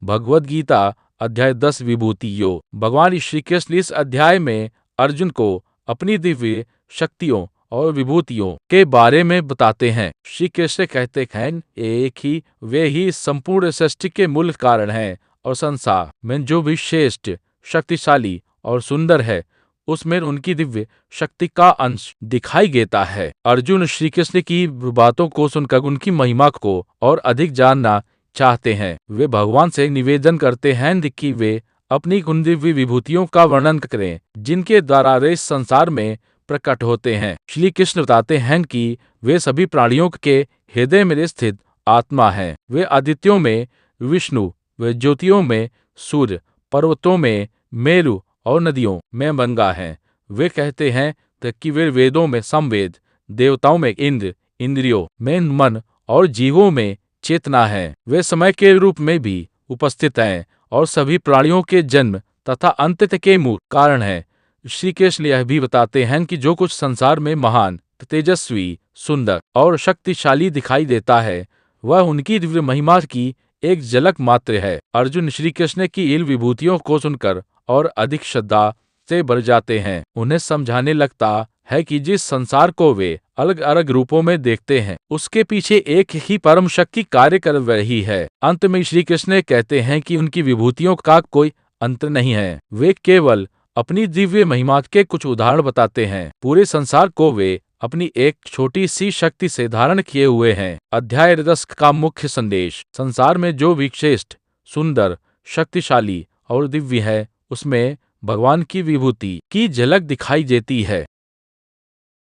भगवद गीता अध्याय 10 विभूतियों। भगवान श्री कृष्ण इस अध्याय में अर्जुन को अपनी दिव्य शक्तियों और विभूतियों के बारे में बताते हैं। श्री कृष्ण कहते हैं, एक ही वे ही संपूर्ण सृष्टि के मूल कारण हैं और संसार में जो भी श्रेष्ठ, शक्तिशाली और सुंदर है उसमें उनकी दिव्य शक्ति का अंश दिखाई देता है। अर्जुन श्री कृष्ण की बातों को सुनकर उनकी महिमा को और अधिक जानना चाहते हैं। वे भगवान से निवेदन करते हैं कि वे अपनी उन दिव्य विभूतियों का वर्णन करें जिनके द्वारा वे इस संसार में प्रकट होते हैं। श्री कृष्ण बताते हैं कि वे सभी प्राणियों के हृदय में स्थित आत्मा हैं। वे आदित्यों में विष्णु, वे ज्योतियों में सूर्य, पर्वतों में मेरु और नदियों में गंगा हैं। वे कहते हैं कि वे वेदों में समवेद, देवताओं में इंद्र, इंद्रियों में मन और जीवों में चेतना है। वे समय के रूप में भी उपस्थित हैं और सभी प्राणियों के जन्म तथा अंत के मूल कारण हैं। श्री कृष्ण यह भी बताते हैं कि जो कुछ संसार में महान, तेजस्वी, सुंदर और शक्तिशाली दिखाई देता है वह उनकी दिव्य महिमा की एक झलक मात्र है। अर्जुन श्री कृष्ण की इन विभूतियों को सुनकर और अधिक श्रद्धा से भर जाते हैं। उन्हें समझाने लगता है कि जिस संसार को वे अलग अलग रूपों में देखते हैं उसके पीछे एक ही परम शक्ति कार्य कर रही है। अंत में श्री कृष्ण कहते हैं कि उनकी विभूतियों का कोई अंत नहीं है। वे केवल अपनी दिव्य महिमा के कुछ उदाहरण बताते हैं। पूरे संसार को वे अपनी एक छोटी सी शक्ति से धारण किए हुए हैं। अध्याय 10 का मुख्य संदेश, संसार में जो भी श्रेष्ठ, सुंदर, शक्तिशाली और दिव्य है उसमें भगवान की विभूति की झलक दिखाई देती है।